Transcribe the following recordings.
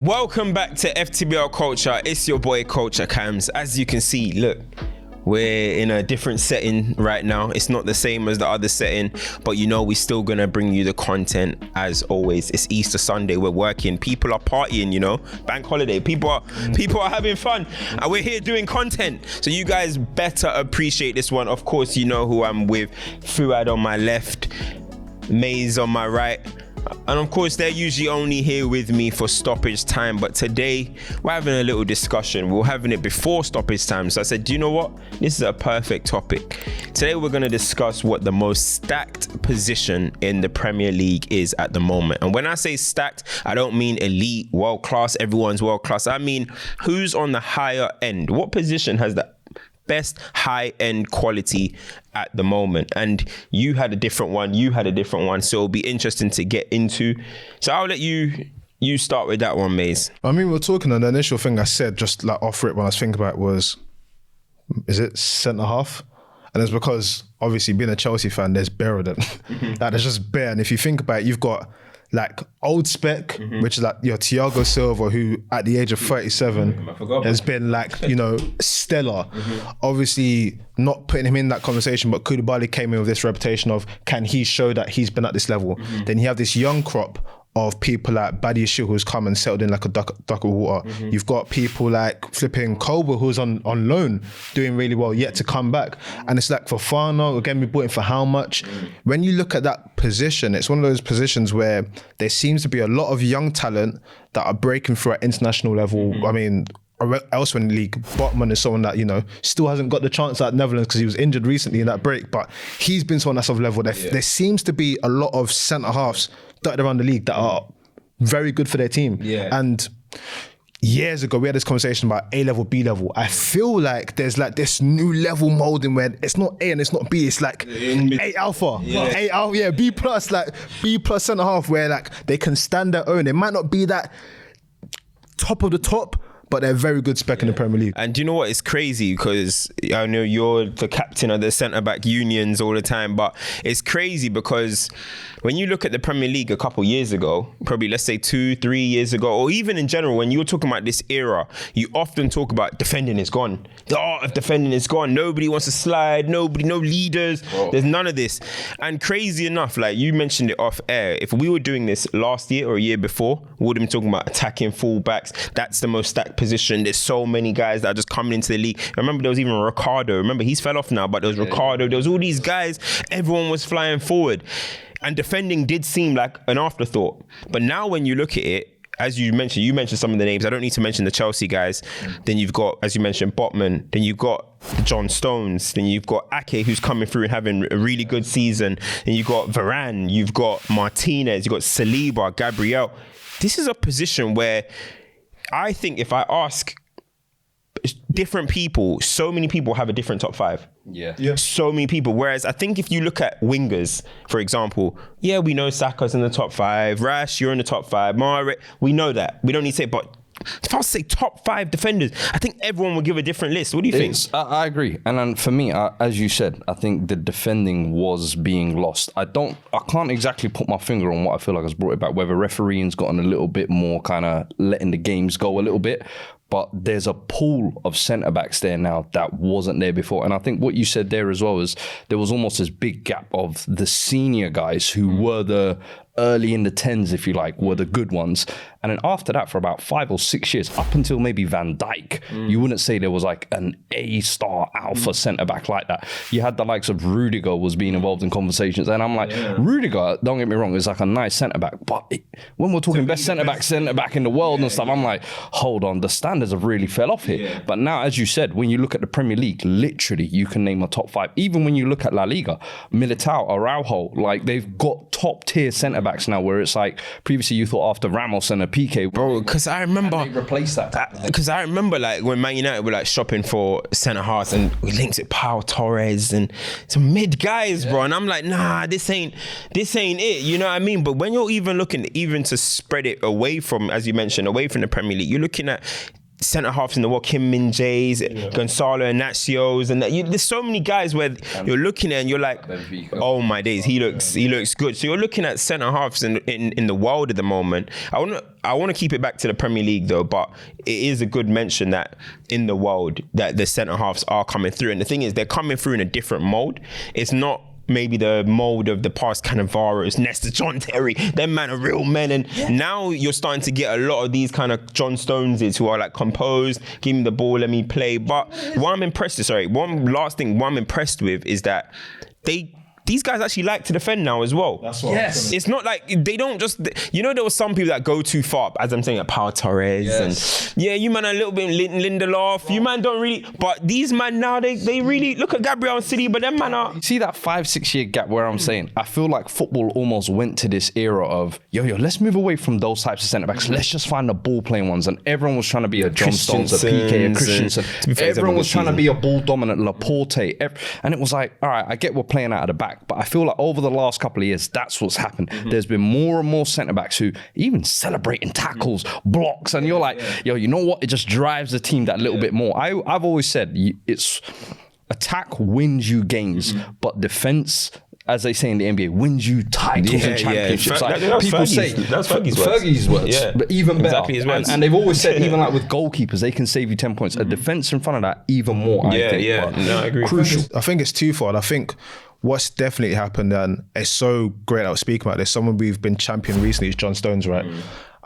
Welcome back to FTBL Culture. It's your boy CultureCams. As you can see, look, we're in a different setting right now. It's not the same as the other setting, but you know we're still gonna bring you the content as always. It's Easter Sunday. We're working. People are partying. You know, bank holiday. People are having fun, and we're here doing content. So you guys better appreciate this one. Of course, you know who I'm with. Fuad on my left, Maze on my right. And of course, they're usually only here with me for stoppage time. But today, we're having a little discussion. We were having it before stoppage time. So I said, do you know what? This is a perfect topic. Today, we're going to discuss what the most stacked position in the Premier League is at the moment. And when I say stacked, I don't mean elite, world class, everyone's world class. I mean, who's on the higher end? What position has the best high-end quality at the moment? And you had a different one, so it'll be interesting to get into. So I'll let you start with that one, Maze. I mean, we're talking, and the initial thing I said just like off it when I was thinking about it was, is it centre half? And it's because obviously being a Chelsea fan, there's bare of them. Like there's just bare. And if you think about it, you've got like old spec, which is like your Thiago Silva, who at the age of 37 has been like, you know, stellar. Obviously not putting him in that conversation, but Koulibaly came in with this reputation of, can he show that he's been at this level? Then you have this young crop of people like Badiashile, who's come and settled in like a duck of water. You've got people like flipping Koba, who's on loan, doing really well, yet to come back. And it's like Fofana, again, we bought him for how much? When you look at that position, it's one of those positions where there seems to be a lot of young talent that are breaking through at international level. I mean, elsewhere in the league, Botman is someone that, you know, still hasn't got the chance at Netherlands because he was injured recently in that break, but he's been someone that's of level. There seems to be a lot of centre-halves dotted around the league that are very good for their team. And years ago, we had this conversation about A-level, B-level. I feel like there's like this new level molding where it's not A and it's not B, it's like A alpha, A alpha, B plus, like B plus centre-half, where like they can stand their own. It might not be that top of the top, but they're very good spec in the Premier League. And do you know what? It's crazy because I know you're the captain of the centre-back unions all the time, but it's crazy because when you look at the Premier League a couple years ago, probably let's say 2-3 years ago, or even in general, when you're talking about this era, you often talk about defending is gone. The art of defending is gone. Nobody wants to slide, no leaders. Whoa. There's none of this. And crazy enough, like you mentioned it off air, if we were doing this last year or a year before, we would have been talking about attacking fullbacks. That's the most stacked position. There's so many guys that are just coming into the league. I remember there was even Ricardo. Remember, he's fell off now, but there was Ricardo. There was all these guys. Everyone was flying forward. And defending did seem like an afterthought. But now when you look at it, as you mentioned some of the names. I don't need to mention the Chelsea guys. Then you've got, as you mentioned, Botman. Then you've got John Stones. Then you've got Ake, who's coming through and having a really good season. Then you've got Varane. You've got Martinez. You've got Saliba, Gabriel. This is a position where I think if I ask different people, so many people have a different top five. Yeah. So many people. Whereas I think if you look at wingers, for example, we know Saka's in the top five. Rash, you're in the top five. Mara, we know that. We don't need to say, but if I was to say top five defenders, I think everyone would give a different list. What do you think? I agree. And then for me, as you said, I think the defending was being lost. I can't exactly put my finger on what I feel like has brought it back, whether refereeing's gotten a little bit more kind of letting the games go a little bit. But there's a pool of centre-backs there now that wasn't there before. And I think what you said there as well is there was almost this big gap of the senior guys who were the early in the 10s, if you like, were the good ones. And then after that, for about 5 or 6 years, up until maybe Van Dijk, you wouldn't say there was like an A-star alpha centre-back like that. You had the likes of Rudiger was being involved in conversations. And I'm like, Rudiger, don't get me wrong, is like a nice centre-back. But when we're talking best centre-back in the world and stuff, I'm like, hold on, the standards have really fell off here. But now, as you said, when you look at the Premier League, literally, you can name a top 5. Even when you look at La Liga, Militao, Araujo, like they've got top-tier centre-backs now, where it's like previously you thought after Ramos and a PK, bro, because I remember they replaced that. Because I remember like when Man United were like shopping for centre halves and we linked it Pau Torres and some mid guys, bro, and I'm like, nah, this ain't it, you know what I mean? But when you're even looking even to spread it away from, as you mentioned, away from the Premier League, you're looking at centre halves in the world, Kim Min Jae's, Gonzalo Inacios, and there's so many guys where you're looking at and you're like, oh my days, he looks good. So you're looking at centre halves in the world at the moment. I want to keep it back to the Premier League though, but it is a good mention that in the world that the centre halves are coming through, and the thing is they're coming through in a different mode. It's not maybe the mold of the past Cannavaros, Nesta, John Terry, them man are real men. And now you're starting to get a lot of these kind of John Stoneses who are like composed, give me the ball, let me play. But one last thing I'm impressed with is that these guys actually like to defend now as well. That's what it's not like they don't just, there were some people that go too far, as I'm saying, like Pau Torres and you man are a little bit Lindelof, you man don't really, but these man now, they really, look at Gabriel and City, but them man are. You see that 5-6 year gap where I'm saying, I feel like football almost went to this era of, let's move away from those types of centre-backs, let's just find the ball-playing ones, and everyone was trying to be a John Stones, a PK, a Christensen, everyone was trying to be a ball-dominant Laporte, and it was like, all right, I get we're playing out of the back, but I feel like over the last couple of years, that's what's happened. There's been more and more centre-backs who even celebrating tackles, blocks, and you're like, you know what? It just drives the team that little bit more. I've always said it's attack wins you games, but defence, as they say in the NBA, wins you titles and championships. Like, people say that's Fergie's words. But even better. Exactly his words. And they've always said, even like with goalkeepers, they can save you 10 points. A defence in front of that, even more. I think. No, I agree. Crucial. I think it's twofold. I think what's definitely happened, and it's so great I was speaking about this, someone we've been championing recently is John Stones, right?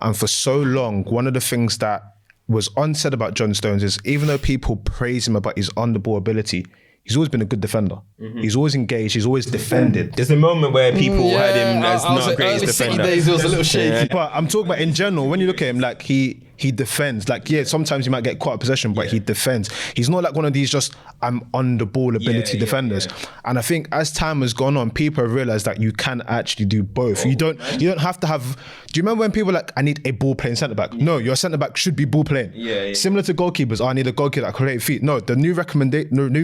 And for so long, one of the things that was unsaid about John Stones is, even though people praise him about his on-the-ball ability, he's always been a good defender. He's always engaged. He's always defended. There's a moment where people had him as not the greatest defender. Days, it was a little shaky. But I'm talking about in general, when you look at him, like he defends. Like, sometimes he might get caught in possession, but he defends. He's not like one of these just I'm on the ball ability defenders. And I think as time has gone on, people have realized that you can actually do both. You don't have to have. Do you remember when people were like, I need a ball playing centre back? No, your centre back should be ball playing. Similar to goalkeepers, I need a goalkeeper that can create feet. No, the new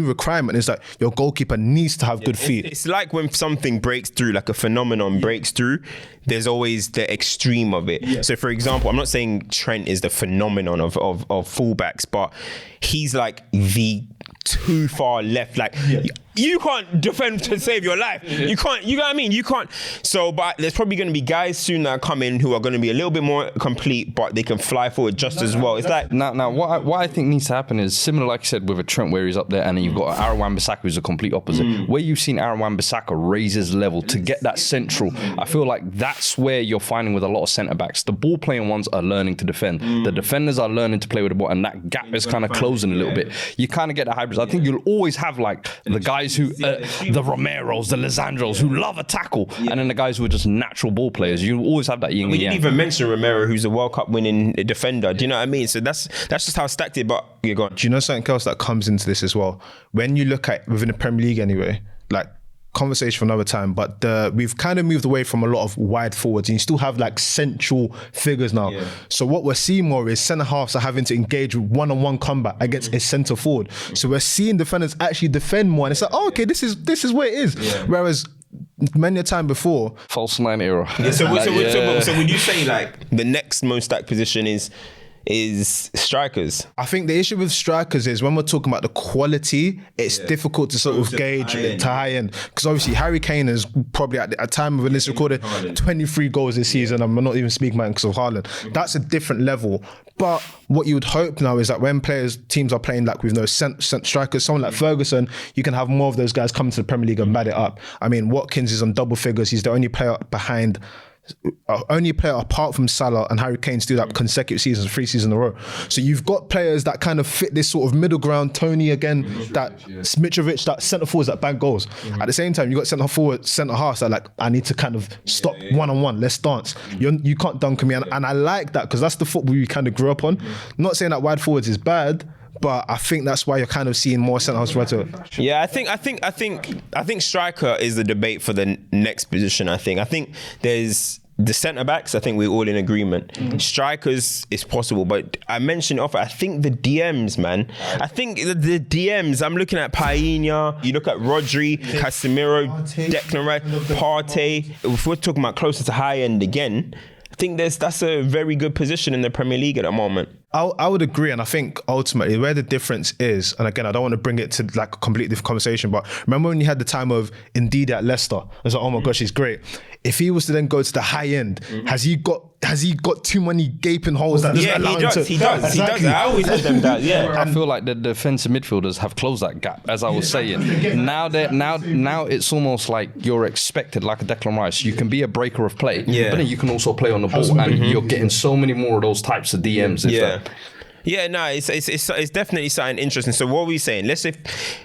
requirement is that your goalkeeper needs to have good feet. It's like when something breaks through, like a phenomenon breaks through, there's always the extreme of it. So for example, I'm not saying Trent is the phenomenon of fullbacks, but he's like the too far left. Like you can't defend to save your life. You can't, you know what I mean? You can't. So, but there's probably going to be guys soon that come in who are going to be a little bit more complete, but they can fly forward just as well. It's like now what I think needs to happen is similar, like you said, with a Trent where he's up there, and then you've got Aaron Wan-Bissaka who's a complete opposite. Where you've seen Aaron Wan-Bissaka raise his level to get that central, I feel like that's where you're finding with a lot of centre backs. The ball playing ones are learning to defend. The defenders are learning to play with the ball, and that gap is kind of closing a little bit. You kind of get the hybrids. I think you'll always have like the guys who, the Romeros, the Lisandros, who love a tackle, and then the guys who are just natural ball players. You always have that yin and we yang. didn't even mention Romero, who's a World Cup winning defender. Do you know what I mean? So that's just how stacked it. But you're gone. Do you know something else that comes into this as well? When you look at within the Premier League anyway, like, conversation for another time, but we've kind of moved away from a lot of wide forwards, and you still have like central figures now. So what we're seeing more is centre halves are having to engage with one-on-one combat against a centre forward. So we're seeing defenders actually defend more, and it's like, oh, okay, this is where it is. Whereas many a time before, false nine era. So would you say like the next most stacked position is strikers? I think the issue with strikers is when we're talking about the quality, it's difficult to sort of gauge to high end, because obviously Harry Kane is probably at the time when this recorded 23 goals this season. I'm not even speaking about because of Haaland. That's a different level. But what you would hope now is that when teams are playing like with no strikers, someone like Ferguson, you can have more of those guys come to the Premier League and bat it up. I mean, Watkins is on double figures. He's the only player apart from Salah and Harry Kane to do that consecutive seasons, 3 seasons in a row. So you've got players that kind of fit this sort of middle ground. Tony again, Mitrovic, that centre forwards that bang goals. At the same time, you got centre halves that like, I need to kind of stop one-on-one. Let's dance. You can't dunk me, and I like that because that's the football you kind of grew up on. Not saying that wide forwards is bad, but I think that's why you're kind of seeing more centre halves right to it. Yeah, I think striker is the debate for the next position. I think there's the centre backs. I think we're all in agreement. Strikers is possible, but I mentioned offer. I think the DMs, man. I think the DMs. I'm looking at Paella. You look at Rodri, Casemiro, Declan Rice, Partey. If we're talking about closer to high end again, I think that's a very good position in the Premier League at the moment. I would agree, and I think ultimately where the difference is, and again, I don't want to bring it to like a completely different conversation, but remember when you had the time of Indeed at Leicester? I was like, oh my gosh, he's great. If he was to then go to the high end, has he got too many gaping holes that doesn't allow him to? He does. Exactly. I always said them that. Yeah. I feel like the defensive midfielders have closed that gap, as I was saying. Now it's almost like you're expected, like a Declan Rice. You can be a breaker of play, but then you can also play on the ball, and you're getting so many more of those types of DMs. Yeah, no, it's definitely something interesting. So what are we saying?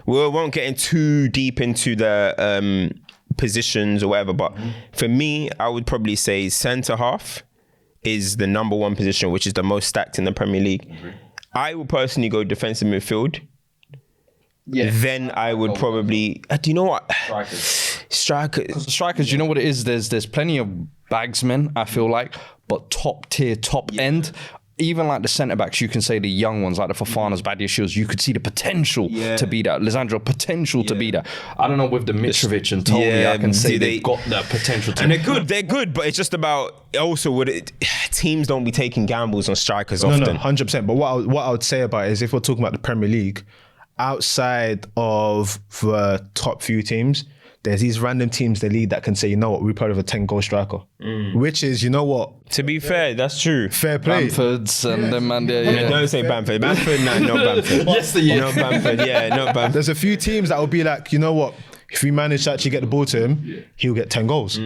We won't get in too deep into the positions or whatever, but for me, I would probably say centre half is the number one position, which is the most stacked in the Premier League. I would personally go defensive midfield. Yeah. Then I would probably. Do you know what? Strikers. You know what it is? There's plenty of bagsmen, I feel like, but top tier, top end. Even like the centre backs, you can say the young ones like the Fofanas, Badiashiels, you could see the potential to be that. Lisandro, potential to be that. I don't know with the Mitrovic and Tony, I can say they've got the potential to. And they're good, but it's just about also teams don't be taking gambles on strikers often. No, 100%. But what I would say about it is if we're talking about the Premier League, outside of the top few teams, there's these random teams they lead that can say, you know what, we're part of a 10-goal striker. Which is, you know what? To be fair, that's true. Fair play. Bamford's and them and Don't say Bamford. Bamford, no, not Bamford. Yes, they are. Not Bamford, not Bamford. There's a few teams that will be like, you know what? If we manage to actually get the ball to him, he'll get 10 goals.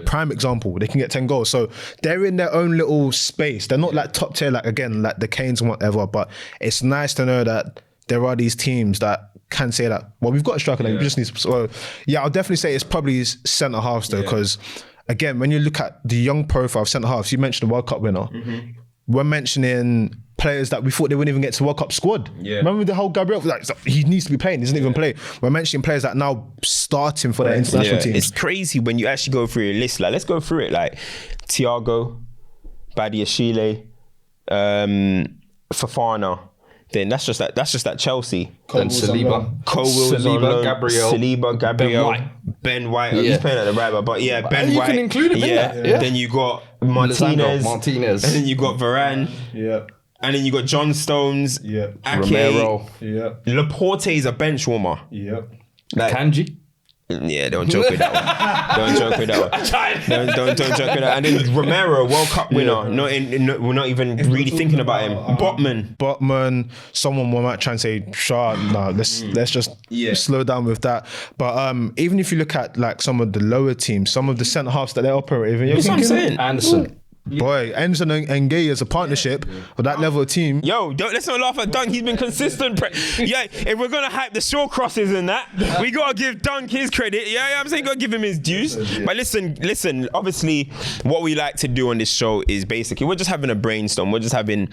Prime example, they can get 10 goals. So they're in their own little space. They're not like top tier, like again, like the Canes and whatever, but it's nice to know that there are these teams that can say that, well, we've got a striker, like, we just need to. So, I'll definitely say it's probably centre halves though, because again, when you look at the young profile of centre halves, you mentioned the World Cup winner. We're mentioning players that we thought they wouldn't even get to World Cup squad. Remember the whole Gabriel? Like, he needs to be playing, he doesn't even play. We're mentioning players that now starting for their international teams. It's crazy when you actually go through your list. Like, let's go through it. Like, Thiago, Badiashile, Fofana. Then that's just that Chelsea. Then Saliba. Gabriel. Ben White. He's playing at the right back, but Ben White. You can include him in that. Yeah. Then you got Martinez. And then you got Varane. Yeah. And then you got John Stones. Yeah. Ake. Romero. Yeah. Laporte is a bench warmer. Yeah. Like, Kanji. Yeah, don't joke with that one. Don't joke with that one. Don't joke with that. And then Romero, World Cup winner. We're not even really thinking about him. Botman. Someone might try and say, sure, no, let's just slow down with that. But even if you look at like some of the lower teams, some of the centre halves that they operate with, That's what I'm saying. Anderson. Boy, Anderson and Gay as a partnership for that level of team. Yo, let's not laugh at Dunk. He's been consistent. If we're gonna hype the short crosses and that, we gotta give Dunk his credit. I'm saying gotta give him his dues. But listen. Obviously, what we like to do on this show is basically we're just having a brainstorm. We're just having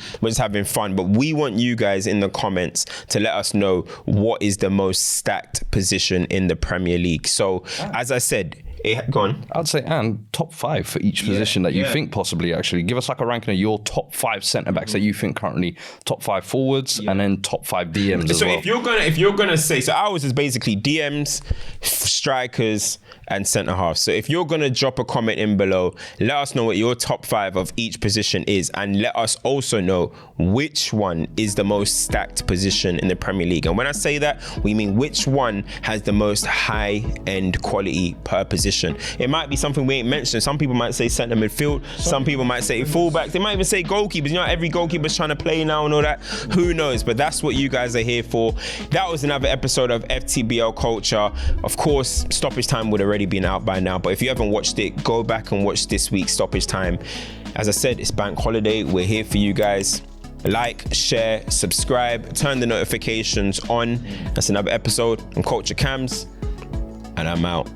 fun. But we want you guys in the comments to let us know what is the most stacked position in the Premier League. So, as I said. Go on. I'd say, and top 5 for each position that you think possibly, actually. Give us like a ranking of your top 5 centre-backs that you think currently, top 5 forwards, and then top 5 DMs as well. So if you're gonna say, so ours is basically DMs, strikers, and centre-halves. So if you're gonna drop a comment in below, let us know what your top 5 of each position is, and let us also know which one is the most stacked position in the Premier League. And when I say that, we mean which one has the most high-end quality per position. It might be something we ain't mentioned. Some people might say centre midfield. Some people might say fullbacks. They might even say goalkeepers. You know, every goalkeeper's trying to play now and all that. Who knows? But that's what you guys are here for. That was another episode of FTBL Culture. Of course, Stoppage Time would already been out by now. But if you haven't watched it, go back and watch this week's Stoppage Time. As I said, it's bank holiday. We're here for you guys. Like, share, subscribe, turn the notifications on. That's another episode on CultureCams. And I'm out.